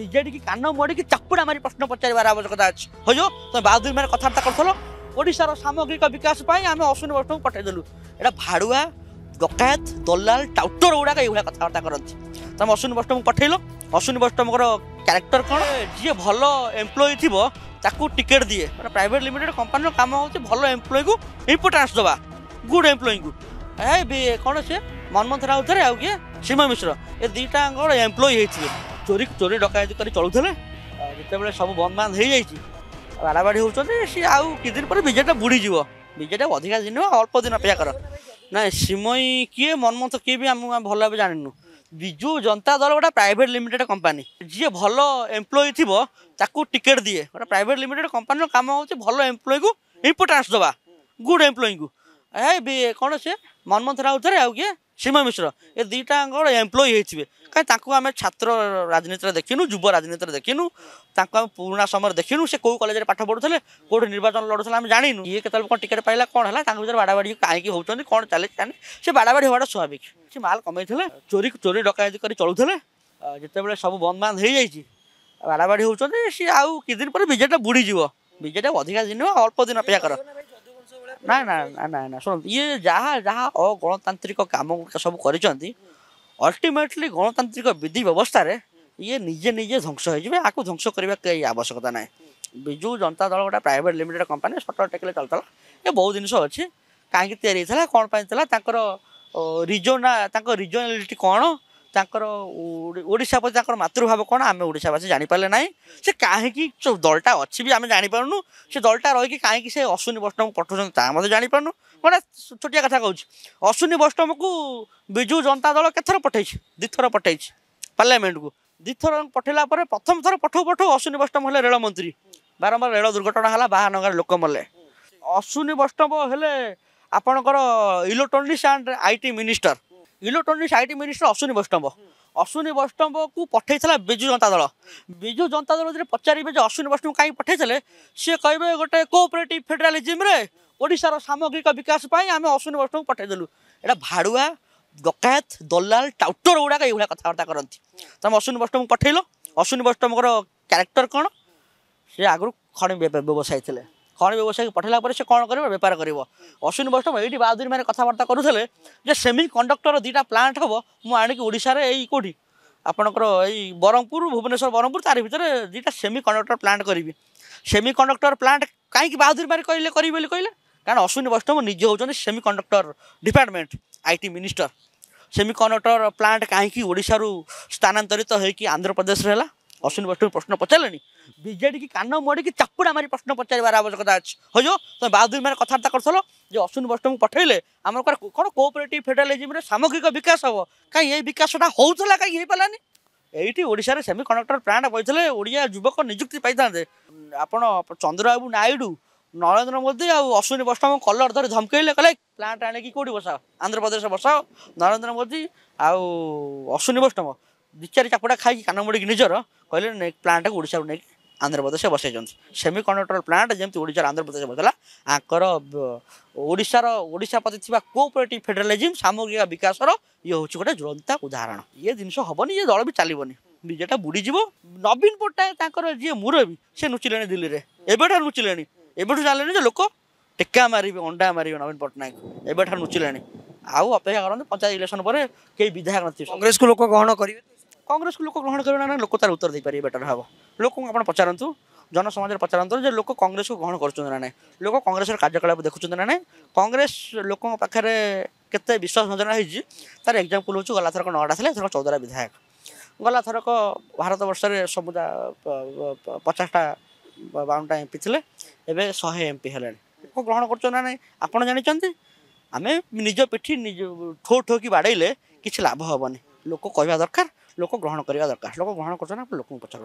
विजेडी की कान मोड़ी की चापुड़ा मारी प्रश्न पचार आवश्यकता अच्छी हो जो तुम बाउद्री मेरे कथबार्ता कर ओडार सामग्रिक विकास आम अश्विनी वैष्णव को पठेदेलु एटा भाड़ुआ डकायत दलाल टाउटर गुड़ाक ये कथबार्ता करती तुम अश्विनी वैष्णव को पठेल अश्विनी वैष्णव क्यारेक्टर कौन जी भल एम्प्लॉय थी ताकू टिकेट दिए प्राइवेट लिमिटेड कंपानी काम हो भल एम्प्लॉय को इंपोर्टान्स दवा गुड एम्प्लॉय को कौन से मनमोहन राउत आउ किए सीमा मिश्र ये दुईटा एम्प्लॉय होते चोरी चोरी डकायती कर चलुले जिते सब बंद बांध हो जाए बाड़ाबाड़ी होती सी आउ कि दिन पर विजेटा बुड़ीज विजेटा अधिका दिन अल्प दिन अपेक्षा कर ना सिमई किए मनमोहन किए भी आम भल भाव जानू विजु जनता दल गोटे प्राइवेट लिमिटेड कंपानी जी भल एम्प्लॉय थी ताकू टिकेट दिए गोटे प्राइवेट लिमिटेड कंपानी काम हो भल एम्प्लॉय को इंपोर्टान्स दवा गुड एम्प्लॉय को कौन से मनमोहन राउत आउ किए सीमा मिश्र ये दुईटा एम्प्लॉय होते कहीं आम छात्र राजनीति देखिनु युव राजनीति देखिनु आम पुराना समय देखिनु से कौ कॉलेज पाठ पढ़ुते कौट निर्वाचन लड़ुला आम जाणीनु ये केत कौन टिकेट पाइला कौन है भर बाड़ाबाड़ी कहीं होती कौन चले से बाड़ाबाड़ी हवा स्वाभाविक से माल कमे चोरी चोरी डकायती कर चलुले जिते सब बंद बांध हो जाए बाड़ाबाड़ी होती सी आउ कि दिन पर विजेटा बुड़ीज विजेटा अधिका दिन अल्प दिन अपेक्षा कर ना ना ना ना शुण ये जहाँ जहाँ अगणतांत्रिक काम सब कर अल्टीमेटली गणतांत्रिक विधि व्यवस्था रे ये निजे निजे ध्वंस हो ध्वंस करने कई आवश्यकता ना विजु जनता दल गोटे प्राइवेट लिमिटेड कंपानी सटर टेकले चलता ये बहुत जिन अच्छी कहीं या कौन पाई रिजन रिजनालिटी कौन ओडिशा प्रति मातृभाव कौन आम ओडावासी जापारे ना से कहीं दलटा अच्छी भी आम जापारू से दलटा रही कहीं से अश्विनी वैष्णव पठाऊँ जापारू गोटे छोटिया कथा कहूँ अश्विनी वैष्णव को विजु जनता दल के थर पठे दिथर पठे पार्लियामेंट को दिथर पठेला प्रथम थर पठाऊ पठाऊ अश्विनी वैष्णव हेले रेल मंत्री बारंबार रेल दुर्घटना है बाहानगर लोक मले अश्विनी वैष्णव हेले आपणकर electronics and IT minister electronics IT minister Ashwini Vaishnaw को पठे विजु जनता दल पचारे अश्विनी वैष्णव कहीं पठे सी कहे गोटे कोऑपरेटिव फेडरालिज्म रे ओडार सामग्रिक विकास आम अश्विनी वैष्णव को पठेदेलु एटा भाड़ुआ डकायत दलाल टाउटर गुड़ाक ये कथबार्ता करती तुम अश्विनी वैष्णव को पठेल अश्विनी वैष्णव क्यारेक्टर कौन सी आगु खଣି व्यवसायी थे खଣି व्यवसायी पठेला से कौन कर बेपार कर अश्विनी वैष्णव ये बाहादुरी मैंने कथबार्ता करुले सेमी कंडक्टर दुईटा प्लांट हम मुझे ओडार यही कौटी आपणकर यही ब्रह्मपुर भुवनेश्वर ब्रह्मपुर तार भर दुईटा सेमी कंडक्टर प्लांट करी सेमी कंडक्टर प्लांट कहीं बाहादुरी मारे कहले कारण अश्विनी वैष्णव निजे होती semi conductor department IT minister semi conductor plant कहीं ओडार स्थानांतरित होकर आंध्र प्रदेश है अश्विनी वैष्णव प्रश्न पचारे विजेडी की कान मोड़ी की चापुड़ा मारी प्रश्न पचार आवश्यकता अच्छी हो जो तुम बाहादुरी मेरे कथबार्ता कर अश्विनी वैष्णव को पठेले आम कौन कोऑपरेटिव फेडरालिज्म सामग्रिक विकास हम कहीं ये विकासटा होता कहीं हो पारानी ये ओडार सेमी कंडक्टर प्लांट बोलते ओडिया युवक निजुक्ति पाई था आप चंद्रबाबू नायडू नरेंद्र मोदी आउ अश्विनी वैष्णव कलर धरी धमकेले कहले प्लांट आने कौटी बसाओ आंध्र प्रदेश बसाओ नरेंद्र मोदी आउ अश्विनी वैष्णव दि चार चापुड़ा खाई कान मोड़ी निजर कहले प्लांट को ओडिशा नहीं आंध्र प्रदेश बसई सेमी कंडक्टर प्लांट जमी ओडार आंध्र प्रदेश बसला आंकर ओडिशा प्रति कोऑपरेटिव फेडरालिज्म सामग्रिक विकास ये हूँ गोटे ज्वलंता उदाहरण ये जिन हेनी ये दल भी चलनी विजेटा बुड़ीज नवीन पट्टनायक जी मुरबी से नुचिले दिल्ली में एवं नुचिले एवं जाने लोक टेका मारे अंडा मारे नवीन पट्टनायक एवं नुचिले आउ अपेक्षा करते पंचायत इलेक्शन पर कई विधायक नहीं कांग्रेस को लोक ग्रहण करेंगे कांग्रेस को लोक ग्रहण करेंगे ना लोक तार उत्तर देपारे बेटर हम लोक आप पचारतु जन समाज पचारतु जो लोक कांग्रेस को ग्रहण कर लोक कांग्रेस कार्यकलाप देखुं ना ना कांग्रेस लोक पाखे केते विश्वास नजर है तार एग्जाम्पल हूँ गला थरक 9टा थे थरक 14टा विधायक गला थरक भारत वर्ष समुदाय 50टा 52टा एमपी थे एवं 100 एमपी है लोक ग्रहण कर ना आपड़ जानते आम निज पिठी निज ठो ठो की बाड़े किसी लाभ हेनी लोक कहवा दरकार लोक ग्रहण करवा दरकार लोक ग्रहण कर लोक पचार